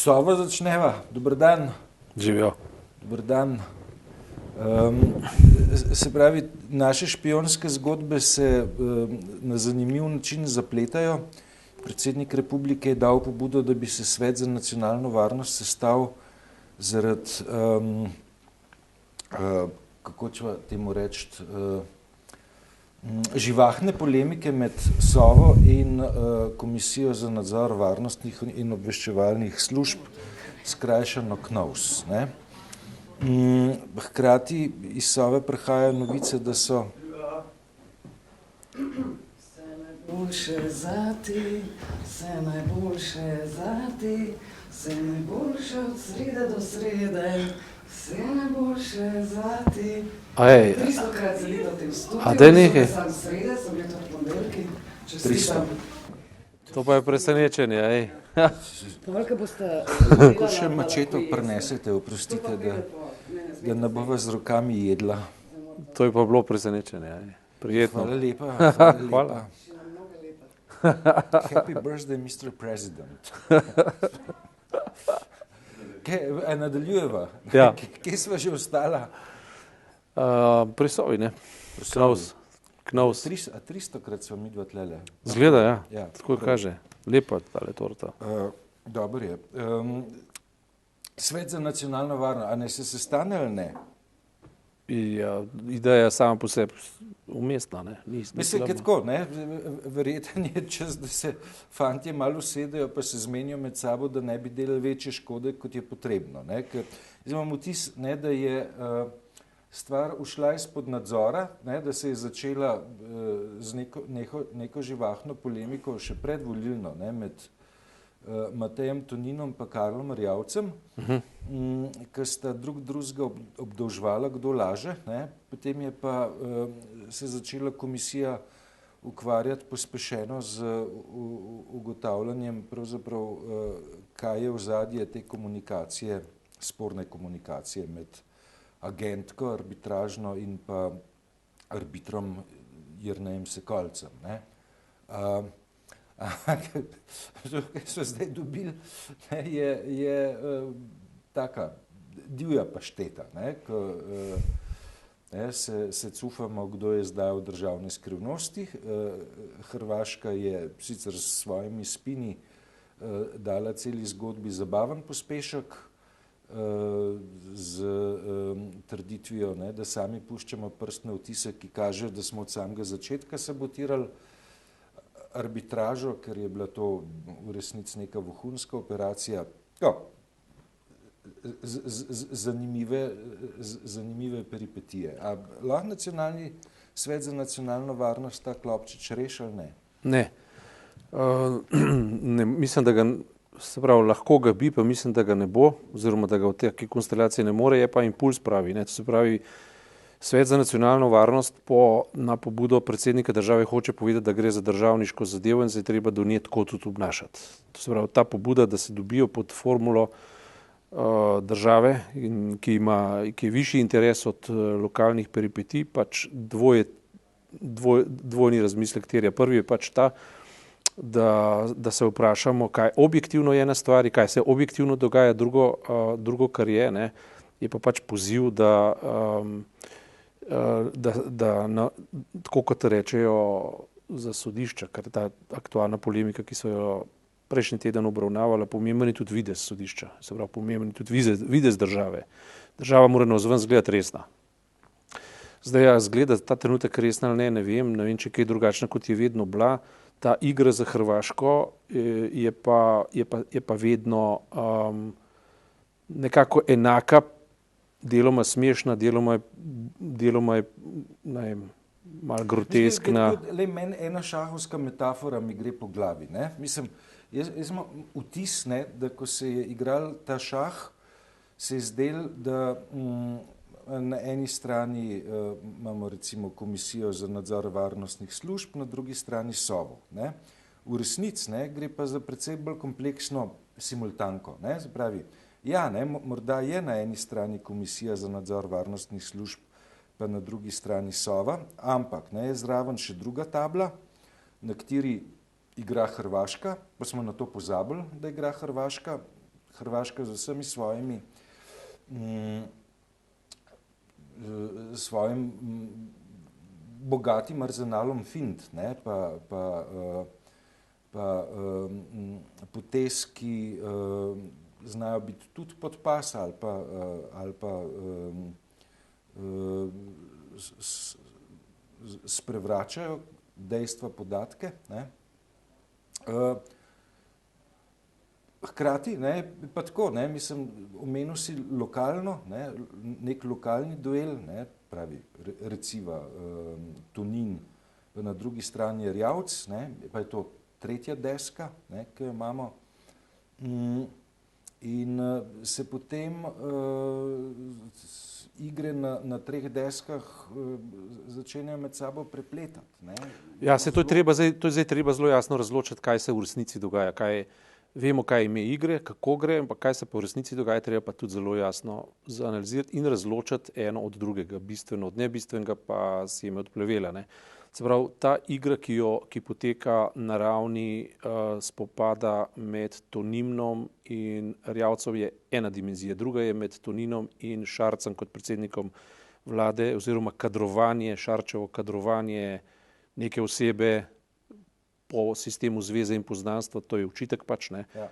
Sova začneva. Dober dan. Živijo. Dober dan. Se pravi, naše špijonske zgodbe se na zanimiv način zapletajo. Predsednik republike je dal pobudo, da bi se Svet za nacionalno varnost sestal zaradi, kako ćeva temu reči, živahne polemike med Sovo in Komisijo za nadzor varnostnih in obveščevalnih služb, skrajšano KNOVS. Hkrati iz Sove prihajajo novice, da so Najboljše zati, vse najboljše zati, vse najboljše od srede do srede, vse najboljše zati. 300-krat zelito te v studiu, sam srede, so bili to ponedeljki, čestitam. To pa je presenečenje, ej. Poveljka boste... Kako še mačeto prinesete, oprostite, da ne bova z rokami jedla. To je pa bilo presenečenje, ej. Prijetno. Hvala lepa, hvala lepa. Hvala. Happy birthday, Mr. President. Kaj, nadaljujeva? Ja. Kje sva že ostala? Pri Sovi, ne? KNOVS. 300-krat sva midva tlele. Zgleda, ja. Ja. Tako kaže. Lepa tale torta. Dobro je. Svet za nacionalno varnost, a ne se sestane ali ne? Ja, ideja sama po sebi umestna, ne? Mislim, kaj tako, ne? Verjetno je čas, da se fantje malo usedejo, pa se zmenijo med sabo, da ne bi delali večje škode, kot je potrebno, ne? Ker imam vtis, ne, da je stvar ušla izpod nadzora, ne, da se je začela z neko živahno polemiko še predvolilno, ne, med Matejem Toninom pa Karlom Erjavcem, ki sta drugega obdolževala, kdo laže, ne. Potem je pa se začela komisija ukvarjati pospešeno z ugotavljanjem pravzaprav, kaj je ozadje te komunikacije, sporne komunikacije med agentko, arbitražno in pa arbitrom Jernejem Sekolcem, ne. To, kaj so zdaj dobili, ne, je taka divja pašteta, ne, ko se cufamo, kdo je zdaj v državne skrivnosti. Hrvaška je sicer s svojimi spini dala celi zgodbi zabaven pospešek, z trditvijo, ne, da sami puščamo prstne vtise, ki kažejo, da smo od samega začetka sabotirali arbitražo, ker je bila to v resnici neka vohunska operacija. Zanimive peripetije. A lahko nacionalni Svet za nacionalno varnost ta klopčič reši ali ne? Ne. Mislim, da ga, se pravi, lahko ga bi, pa mislim, da ga ne bo, oziroma da ga v tej konstelaciji ne more, je pa impuls pravi, ne. To se pravi, Svet za nacionalno varnost na pobudo predsednika države hoče povedati, da gre za državniško zadevo in se je treba do nje tako tudi obnašati. To se pravi, ta pobuda, da se dobijo pod formulo države, ki je višji interes od lokalnih peripetij, pač dvojni razmislek terja. Prvi je pač ta, da se vprašamo, kaj objektivno je na stvari, kaj se objektivno dogaja, drugo kar je, ne, je pa pač poziv, da tako kot rečejo za sodišča, ker ta aktualna polemika, ki so jo prejšnji teden obravnavala, pomemben je tudi videz sodišča, se pravi, pomemben je tudi videz države. Država mora navzven zgledati resna. Zdaj, ja, zgleda ta trenutek resna ali ne vem, če kaj drugačna, kot je vedno bila. Ta igra za Hrvaško je pa vedno nekako enaka, deloma smešna, deloma je malo groteskna. Meni ena šahovska metafora mi gre po glavi, ne. Mislim, jaz imam vtis, ne, da ko se je igral ta šah, se je zdel, da na eni strani imamo recimo Komisijo za nadzor varnostnih služb, na drugi strani Sovo, ne. V resnici, ne, gre pa za precej bolj kompleksno simultanko, ne, se pravi, ja, ne, morda je na eni strani Komisija za nadzor varnostnih služb, pa na drugi strani Sova, ampak, ne, je zraven še druga tabla, na kateri igra Hrvaška, pa smo na to pozabili, da igra Hrvaška. Hrvaška z vsemi svojimi svojim bogatim arzenalom fint, ne, pa potez, ki znajo biti tudi pod pas ali pa sprevračajo dejstva, podatke, ne. Hkrati, ne, pa tako, ne, mislim, omenil si lokalno, ne, nek lokalni duel, ne, pravi reciva Tonin, pa na drugi strani Erjavec, ne, pa je to tretja deska, ne, ki jo imamo. In se potem igre na treh deskah začenjajo med sabo prepletati. Ne. Ja, to je zdaj treba zelo jasno razločiti, kaj se v resnici dogaja, vemo, kaj ime igre, kako gre, ampak kaj se pa v resnici dogaja, treba pa tudi zelo jasno zanalizirati in razločiti eno od drugega, bistveno od nebistvenega pa si ime od plevela. Ne. Se pravi, ta igra, ki poteka na ravni spopada med Tonimnom in Erjavcem, je ena dimenzija, druga je med Toninom in Šarcem kot predsednikom vlade oziroma kadrovanje, Šarčevo kadrovanje neke osebe po sistemu zveze in poznanstva, to je očitek pač, ne, ja.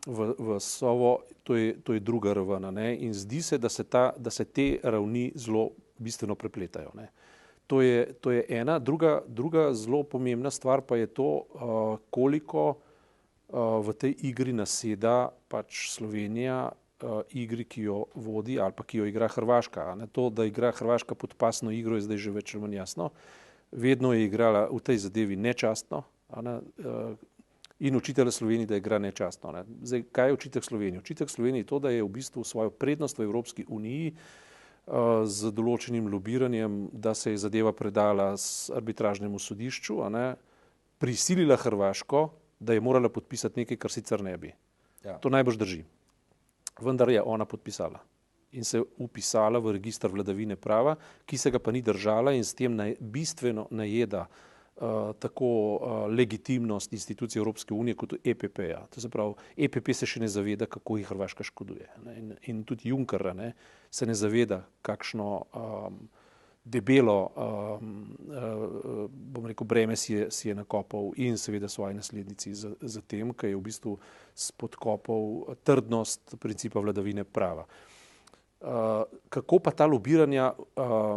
v Sovo, to je druga raven, ne, in zdi se, da se te ravni zelo bistveno prepletajo, ne. To je ena, druga zelo pomembna stvar pa je to, koliko v tej igri naseda pač Slovenija igri, ki jo vodi ali pa ki jo igra Hrvaška, ne. To, da igra Hrvaška podpasno igro, je zdaj že več ali manj jasno. Vedno je igrala v tej zadevi nečastno, in očitala Sloveniji, da igra nečastno, ne. Zdaj, kaj je očitek Sloveniji? Očitek Sloveniji je to, da je v bistvu svojo prednost v Evropski uniji z določenim lobiranjem, da se je zadeva predala s arbitražnemu sodišču, prisilila Hrvaško, da je morala podpisati nekaj, kar sicer ne bi. Ja. To najbrž drži. Vendar je ona podpisala in se upisala v register vladavine prava, ki se ga pa ni držala in s tem bistveno najeda tako legitimnost institucij Evropske unije kot EPP-ja. To se pravi, EPP se še ne zaveda, kako jih Hrvaška škoduje. In tudi Juncker se ne zaveda, kakšno debelo bom rekel, breme si je nakopal in seveda svoji naslednici za tem, ker je v bistvu spodkopal trdnost principa vladavine prava. Kako pa ta lobiranja,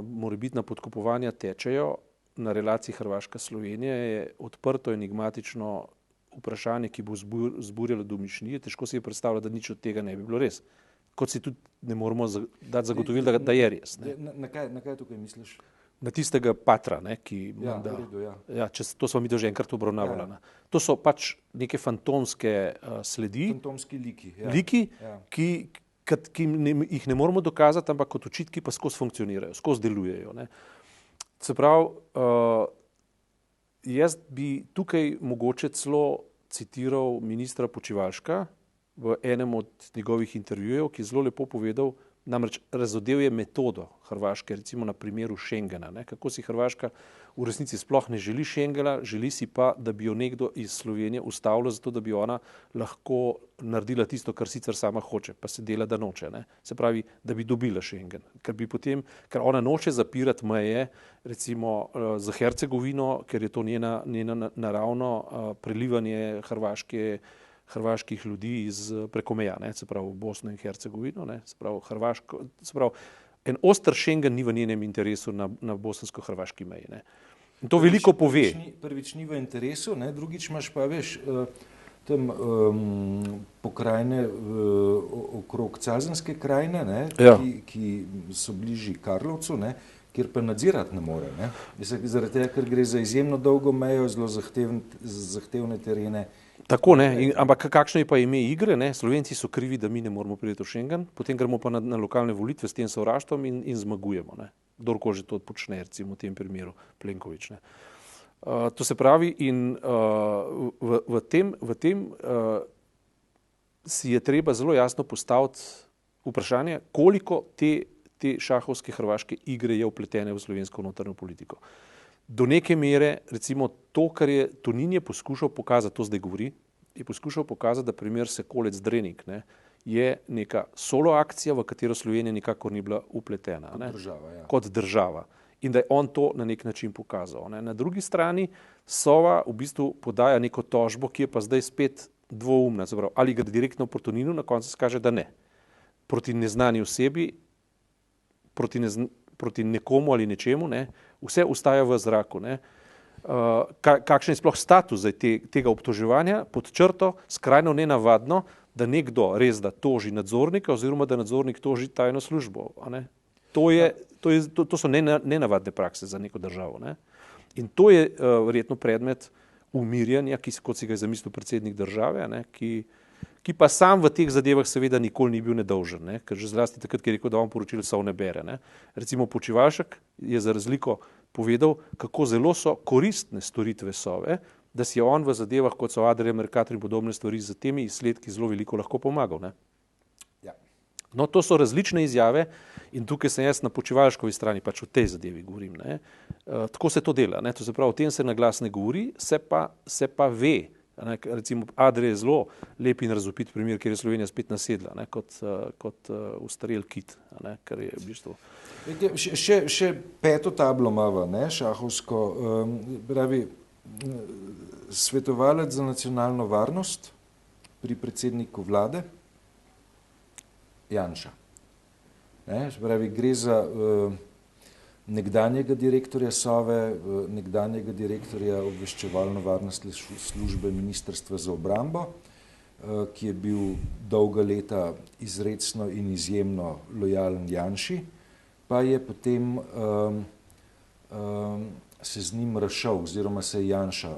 morebitna podkupovanja tečejo na relaciji Hrvaška-Slovenija, je odprto enigmatično vprašanje, ki bo zburjalo domišljije. Težko si je predstavljati, da nič od tega ne bi bilo res. Kot si tudi ne moramo dati zagotovil, da je res. Ne. Na kaj tukaj misliš? Na tistega patra, ne, ki to smo mi to že enkrat obravnavali. Ja. To so pač neke fantomske sledi. Fantomski liki. Ja. Liki, ja. ki jih ne moramo dokazati, ampak kot očitki pa skozi funkcionirajo, skozi delujejo. Ne. Se pravi, jaz bi tukaj mogoče celo citiral ministra Počivalška v enem od njegovih intervjujev, ki je zelo lepo povedal, namreč razodel je metodo Hrvaške, recimo na primeru Schengena, ne, kako si Hrvaška v resnici sploh ne želi Schengena, želi si pa, da bi jo nekdo iz Slovenije ustavil, zato da bi ona lahko naredila tisto, kar sicer sama hoče, pa se dela, da noče. Ne. Se pravi, da bi dobila Schengen. Ker ona noče zapirati meje, recimo za Hercegovino, ker je to njena naravno prelivanje hrvaških ljudi preko meja, ne, se pravi v Bosno in Hercegovino, ne, se pravi en oster Schengen ni v njenem interesu na bosansko-hrvaški meji. Ne. In to veliko pove. Prvič ni v interesu, ne, drugič imaš pa, veš, tam pokrajine okrog Cazenske krajine, ne, ja. ki so bližji Karlovcu, ne, kjer pa nadzirati ne more. Ne. Zaradi tega, ker gre za izjemno dolgo mejo, zelo zahtevne terene. Tako, ne, ampak kakšno je pa ime igre, ne? Slovenci so krivi, da mi ne moramo priti v Schengen, potem gremo pa na lokalne volitve s tem sovraštvom in zmagujemo. Ne? Kdorkoli že to počne, recimo v tem primeru Plenković. Ne? To se pravi, in v tem si je treba zelo jasno postaviti vprašanje, koliko te šahovske hrvaške igre je vpletene v slovensko notranjo politiko. Do neke mere, recimo to, kar je Tonin je poskušal pokazati, to zdaj govori, je poskušal pokazati, da primer Sekolec Drenik, ne, je neka solo akcija, v katero Slovenija nikakor ni bila upletena. Kot država. In da je on to na nek način pokazal. Ne. Na drugi strani Sova v bistvu podaja neko tožbo, ki je pa zdaj spet dvoumna. Zapravo, ali gre direktno v Protoninu, na koncu se kaže, da ne. Proti neznani osebi, proti nekomu ali nečemu, ne. Vse ustaja v zraku. Ne. Kakšen je sploh status tega obtoževanja, pod črto, skrajno nenavadno, da nekdo res da toži nadzornika oziroma da nadzornik toži tajno službo. A ne. To so nenavadne prakse za neko državo. Ne? In to je verjetno predmet umirjanja, kot si ga je zamislil predsednik države, ne? Ki pa sam v teh zadevah seveda nikoli ni bil nedolžen, ne? Ker že zlasti takrat, ki je rekel, da on poročil Sov ne bere. Ne? Recimo Počivalšek je za razliko povedal, kako zelo so koristne storitve Sove, da si je on v zadevah, kot so Adria, Mercator in podobne stvari, z temi izsledki zelo veliko lahko pomagal. Ne? No, to so različne izjave in tukaj sem jaz na Počivalškovi strani, pač o tej zadevi govorim. Ne. Tako se to dela, ne. To se pravi, o tem se na glas ne govori, se pa ve. Ne. Recimo Adria je zelo lep in razvpit primer, kjer je Slovenija spet nasedla, ne, kot ustarel kit, ne, kar je v bistvu. Še peto tablo imava, ne, šahovsko, pravi svetovalec za nacionalno varnost pri predsedniku vlade, Janša. Ne, pravi, gre za nekdanjega direktorja Sove, nekdanjega direktorja obveščevalno-varnostne službe Ministrstva za obrambo, ki je bil dolga leta izrecno in izjemno lojalen Janši, pa je potem se z njim razšel, oziroma se je Janša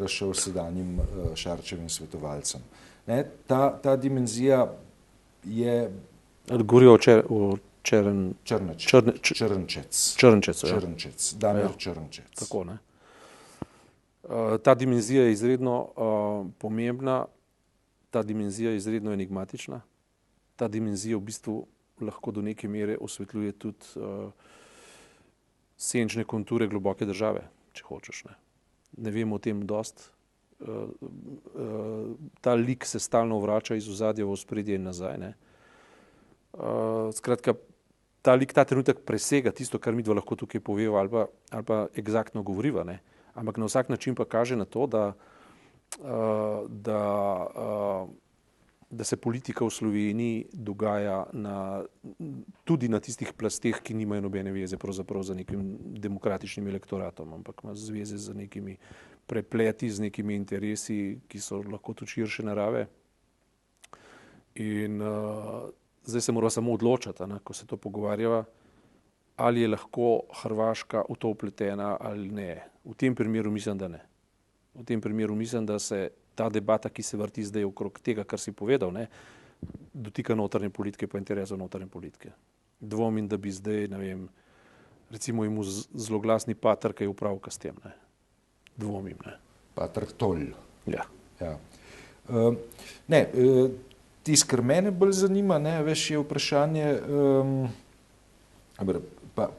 razšel sedanjim Šarčevim svetovalcem. Ne, ta dimenzija je... Govori o Črnčec, Damir Črnčec. Tako, ne. Ta dimenzija je izredno pomembna, ta dimenzija je izredno enigmatična, ta dimenzija v bistvu lahko do neke mere osvetljuje tudi senčne konture globoke države, če hočeš. Ne vemo o tem dosti. Ta lik se stalno vrača iz ozadja v ospredje in nazaj. Ne. Skratka, ta lik ta trenutek presega tisto, kar midva lahko tukaj poveva ali pa egzaktno govoriva. Ne. Ampak na vsak način pa kaže na to, da se politika v Sloveniji dogaja tudi na tistih plasteh, ki nimajo nobene veze pravzaprav za nekim demokratičnim elektoratom, ampak ima zveze z nekimi prepleti, z nekimi interesi, ki so lahko tudi širše narave. In zdaj se mora samo odločati, ko se to pogovarjava, ali je lahko Hrvaška v to vpletena ali ne. V tem primeru mislim, da ne. V tem primeru mislim, da se ta debata, ki se vrti zdaj okrog tega, kar si povedal, ne, dotika notranje politike pa interesov notranje politike. Dvomim, da bi zdaj, ne vem, recimo imel zloglasni pater, kaj je upravka s tem. Ne. Dvomim. Ne. Pater Tolj. Ja. Ja. Tisto, kar mene bolj zanima, ne, veš, je vprašanje,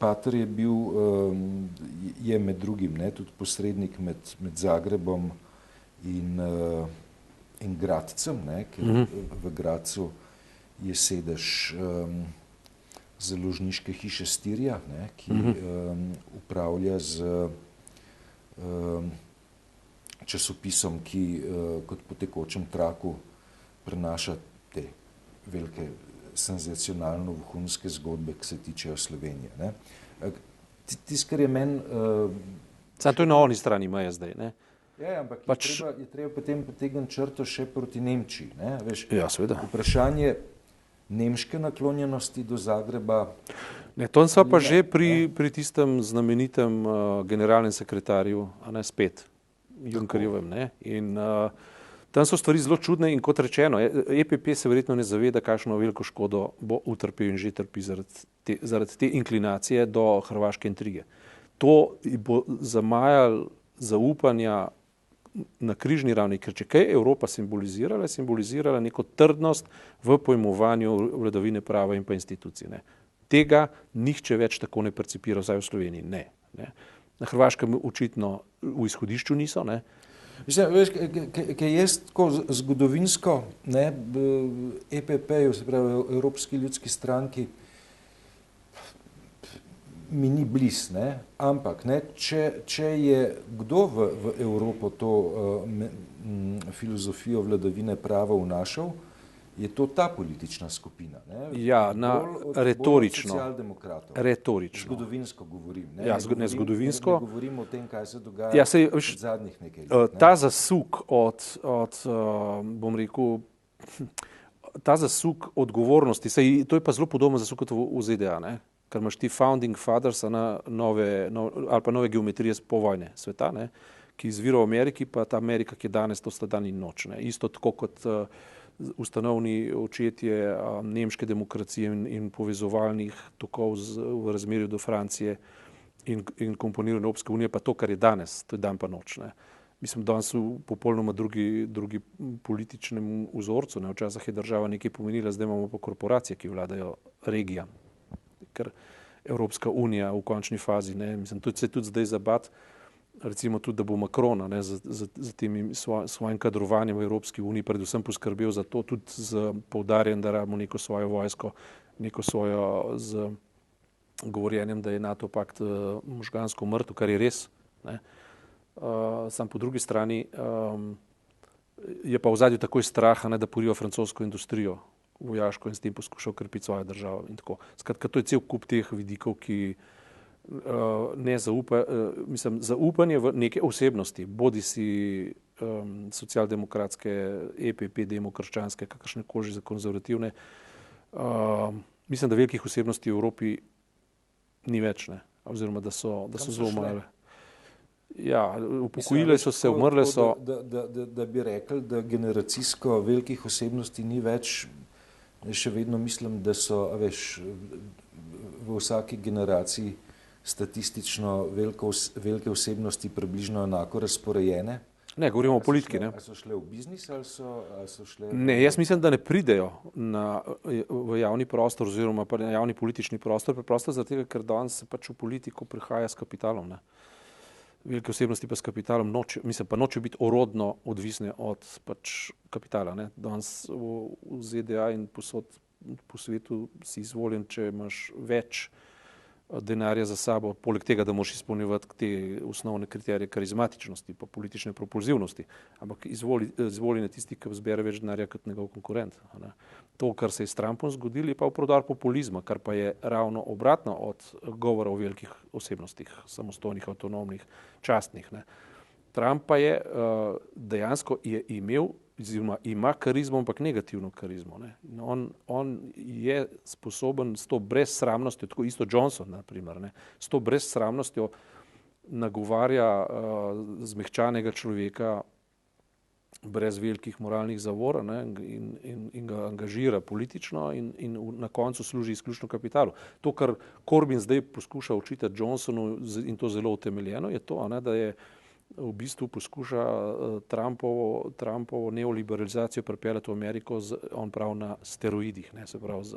pater je bil, je med drugim, ne, tudi posrednik med Zagrebom in Gradcem, ne, ker v Gradcu je sedež založniške hiše Stirja, ne, ki upravlja z časopisom, ki kot po tekočem traku prenaša te velike senzacionalno-vohunske zgodbe, ki se tičejo Slovenije. Ne. Tisto, kar je meni... Samo to je na oni strani meje zdaj, ne? Ja, ampak je treba potem potegniti črto še proti Nemčiji. Ne? Veš, ja, seveda. Vprašanje nemške naklonjenosti do Zagreba... Ne, to so pa že pri tistem znamenitem generalnem sekretarju, a ne spet, Junckerjevem, ne? In tam so stvari zelo čudne in kot rečeno, EPP se verjetno ne zaveda, kakšno veliko škodo bo utrpel in že trpi zaradi te inklinacije do hrvaške intrige. To bo zamajalo zaupanja na križni ravni, ker če kaj Evropa simbolizirala, je simbolizirala neko trdnost v pojmovanju vladavine prava in pa institucij. Ne. Tega nihče več tako ne percipira, vsaj v Sloveniji. Ne. Na Hrvaškem očitno v izhodišču niso, ne. Mislim, veš, kaj jaz tako zgodovinsko, ne, EPP-ju, se pravi Evropski ljudski stranki, mi ni bliz, ne, ampak ne, če je kdo v Evropo to filozofijo vladavine prava vnašal, je to ta politična skupina. Ne? Ja, retorično. Retorično. Zgodovinsko govorim. Ne, ja, ne zgodovinsko. Ne govorim o tem, kaj se dogaja ja, zadnjih nekaj let. Ne? Ta zasuk bom rekel, ta zasuk odgovornosti, to je pa zelo podobno zasuk kot v ZDA, ne? Ker imaš ti founding fathers ali pa nove geometrije po vojne sveta, ne? Ki izvira v Ameriki, pa ta Amerika, ki je danes, to sta dan in noč. Ne? Isto tako kot ustanovni očetje nemške demokracije in povezovalnih tokov v razmerju do Francije in komponiranje Evropske unije, pa to, kar je danes, to je dan pa noč. Ne. Mislim, danes v popolnoma drugi političnem vzorcu. Ne. Včasih je država nekaj pomenila, zdaj imamo pa korporacije, ki vladajo regijam. Ker Evropska unija v končni fazi, ne, mislim, se tudi zdaj zabat, recimo tudi, da bo Macron z tem svojim kadrovanjem v Evropski uniji predvsem poskrbel za to, tudi z poudarjanjem, da rabimo neko svojo vojsko, neko svojo z govorjenjem, da je NATO pakt možgansko mrtev, kar je res. Ne. Sam po drugi strani je pa v zadju takoj straha, ne, da poriva francosko industrijo vojaško in s tem poskušal krepiti svojo državo in tako. Skratka, to je cel kup teh vidikov, ki zaupanje v neke osebnosti, bodi si socialdemokratske, EPP, demokrščanske, kakršne koli za konzervativne. Mislim, da velikih osebnosti v Evropi ni več, ne? Oziroma, da so zelo male. Ja, upokojile so se, umrle so. Da bi rekli, da generacijsko velikih osebnosti ni več, še vedno mislim, da so, veš, v vsaki generaciji statistično velike osebnosti približno enako razporejene. Ne, govorimo o politiki, ne. Ali so šle v biznis ali so šle... Ne, jaz mislim, da ne pridejo v javni prostor oziroma pa na javni politični prostor, preprosto zato, ker danes se pač v politiko prihaja s kapitalom, ne. Velike osebnosti pa s kapitalom nočejo biti orodno odvisne od pač kapitala, ne. Danes v ZDA in posod po svetu si izvoljen, če imaš več denarja za sabo, poleg tega, da moraš izpolnjevati te osnovne kriterije karizmatičnosti pa politične propulzivnosti, ampak izvoljen je tisti, ki zbere več denarja kot njegov konkurent. Ne. To, kar se je s Trumpom zgodilo, je pa prodor populizma, kar pa je ravno obratno od govora o velikih osebnostih, samostojnih, avtonomnih, častnih. Ne. Trump pa je dejansko imel, ima karizmo, ampak negativno karizmo. Ne. On je sposoben s to brezsramnostjo, tako isto Johnson, na primer, ne, s to brezsramnostjo nagovarja zmehčanega človeka brez velikih moralnih zavor, ne, in ga angažira politično in na koncu služi izključno kapitalu. To, kar Corbyn zdaj poskuša očitati Johnsonu, in to zelo utemeljeno, je to, ne, da je v bistvu poskuša Trumpovo neoliberalizacijo pripeljati v Ameriko on prav na steroidih, ne, se pravi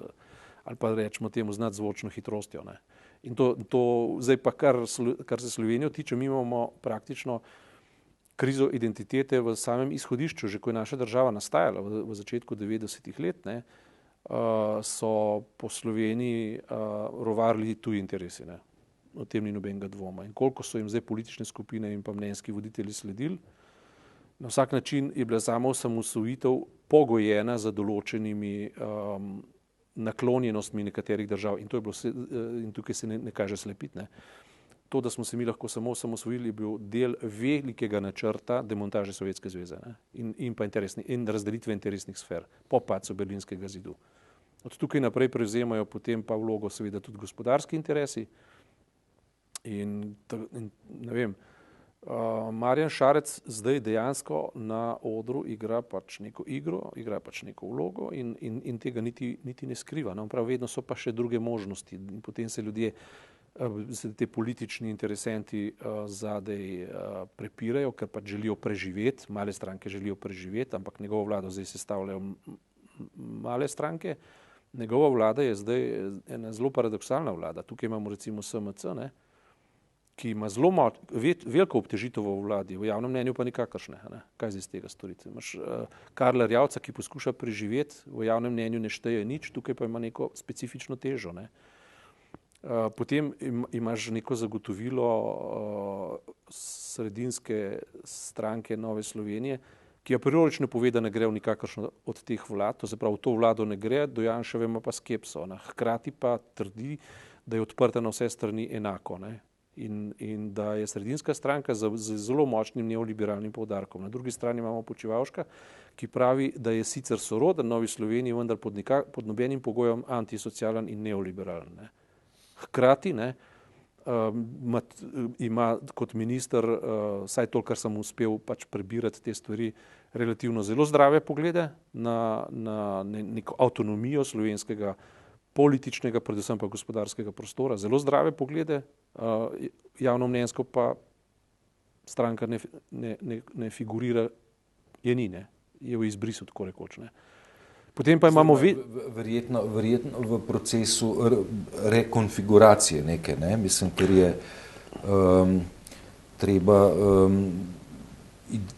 ali pa rečemo temu z nadzvočno hitrostjo. Ne. In to zdaj pa, kar se Slovenijo tiče, mi imamo praktično krizo identitete v samem izhodišču, že ko je naša država nastajala v začetku 90-ih let, ne, so po Sloveniji rovarili tuji interesi, ne. O tem ni nobenega dvoma. In koliko so jim zdaj politične skupine in pa mnenjski voditelji sledili, na vsak način je bila sama osamosvojitev pogojena za določenimi naklonjenostmi nekaterih držav in to je bilo in tukaj se ne kaže slepiti, ne. To, da smo se mi lahko samo osamosvojili, je bil del velikega načrta demontaže Sovjetske zveze, ne, in razdelitve interesnih sfer po padcu Berlinskega zidu. Od tukaj naprej prevzemajo potem pa vlogo seveda tudi gospodarski interesi. In ne vem, Marjan Šarec zdaj dejansko na odru igra pač neko igro, igra pač neko vlogo in tega niti ne skriva. No, prav vedno so pa še druge možnosti in potem se ljudje, te politični interesenti zadej prepirajo, ker pač želijo preživeti, male stranke želijo preživeti, ampak njegovo vlado zdaj sestavljajo male stranke. Njegova vlada je zdaj ena zelo paradoksalna vlada. Tukaj imamo recimo SMC, ne, ki ima veliko obtežitev v vladi, v javnem mnenju pa nikakršne. Ne? Kaj zdaj z tega storiti? Imaš Karla Erjavca, ki poskuša preživeti, v javnem mnenju ne šteje nič, tukaj pa ima neko specifično težo. Ne? Potem imaš neko zagotovilo sredinske stranke Nove Slovenije, ki a priori ne pove, da ne gre v nikakršno od teh vlad, to se pravi, v to vlado ne gre, do Janševe ima pa skepso. Ne? Hkrati pa trdi, da je odprta na vse strani enako. Ne? In da je sredinska stranka z zelo močnim neoliberalnim poudarkom. Na drugi strani imamo Počivalška, ki pravi, da je sicer soroden Novi Sloveniji, vendar pod nobenim pogojem antisocialen in neoliberalen. Ne. Hkrati ima kot minister, vsaj to, kar sem uspel pač prebirati te stvari, relativno zelo zdrave poglede na neko avtonomijo slovenskega političnega, predvsem pa gospodarskega prostora, zelo zdrave poglede, javnomnenjsko pa stranka ne figurira, je ni, ne, je v izbrisu, tako rekoč. Ne. Potem pa imamo verjetno v procesu rekonfiguracije neke, ne, mislim, ker je treba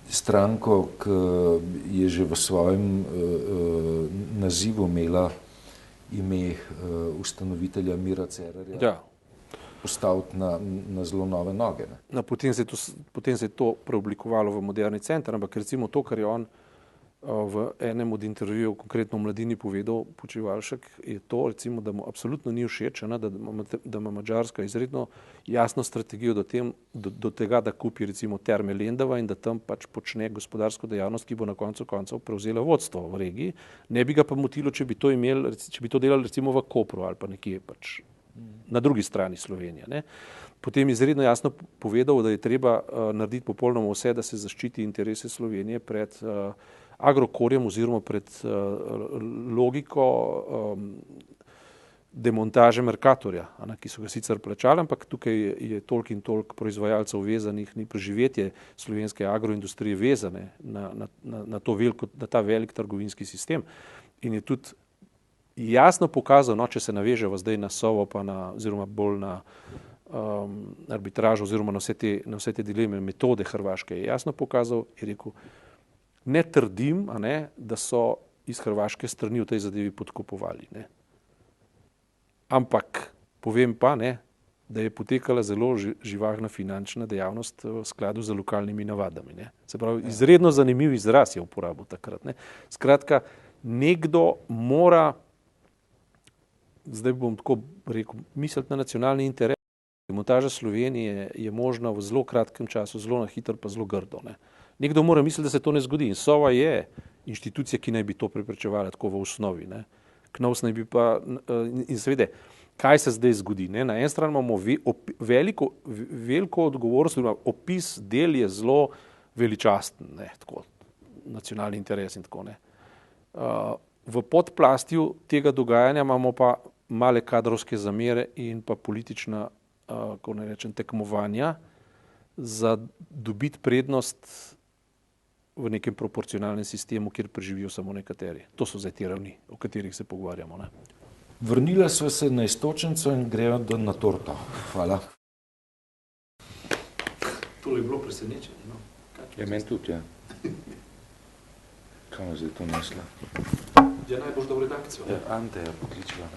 stranko, ki je že v svojem nazivu imela ime ustanovitelja Mira Cerarja, ja, postaviti na zelo nove noge. Ne? No, potem se je to preoblikovalo v moderni center, ampak recimo to, kar je on v enem od intervjujev, konkretno v Mladini povedal, Počivalšek, je to, recimo, da mu absolutno ni všeč, da ima Madžarska izredno jasno strategijo do tega, da kupi recimo Terme Lendava in da tam pač počne gospodarsko dejavnost, ki bo na koncu koncev prevzela vodstvo v regiji. Ne bi ga pa motilo, če bi to delali recimo v Kopru ali pa nekje pač na drugi strani Slovenije. Ne. Potem je izredno jasno povedal, da je treba narediti popolnoma vse, da se zaščiti interese Slovenije pred Agrokorjem oziroma pred logiko demontaže Mercatorja, ki so ga sicer plačali, ampak tukaj je toliko in toliko proizvajalcev vezanih, ni preživetje slovenske agroindustrije vezane na ta velik trgovinski sistem. In je tudi jasno pokazal, če se naveževa zdaj na Sovo, pa oziroma bolj na arbitražo oziroma na vse te dileme, metode Hrvaške, je jasno pokazal, je rekel, ne trdim, da so iz hrvaške strani v tej zadevi podkupovali. Ne. Ampak povem pa, da je potekala zelo živahna finančna dejavnost v skladu z lokalnimi navadami. Ne. Se pravi, izredno zanimiv izraz je uporabil takrat. Ne. Skratka, nekdo mora, zdaj bom tako rekel, misliti na nacionalni interes. Demontaža Slovenije je možna v zelo kratkem času, zelo na hitro, pa zelo grdo. Ne. Nekdo mora misliti, da se to ne zgodi. In Sova je inštitucija, ki naj bi to preprečevala tako v osnovi. Ne. KNOVS naj bi pa, in seveda, kaj se zdaj zgodi? Ne. Na en stran imamo veliko odgovornost, opis del je zelo veličasten, ne, tako, nacionalni interes in tako. Ne. V podplastju tega dogajanja imamo pa male kadrovske zamere in pa politična, ko ne rečem, tekmovanja za dobiti prednost v nekem proporcionalnem sistemu, kjer preživijo samo nekateri. To so zdaj te ravni, o katerih se pogovarjamo. Ne? Vrnila sva se na Iztočnico in grejo na torto. Hvala. To je bilo presenečenje. No? Ja, meni tudi, ja. Kaj zdaj to nesla? Ja, najboljš dobro redakcijo. Ja, Ante je pokličila.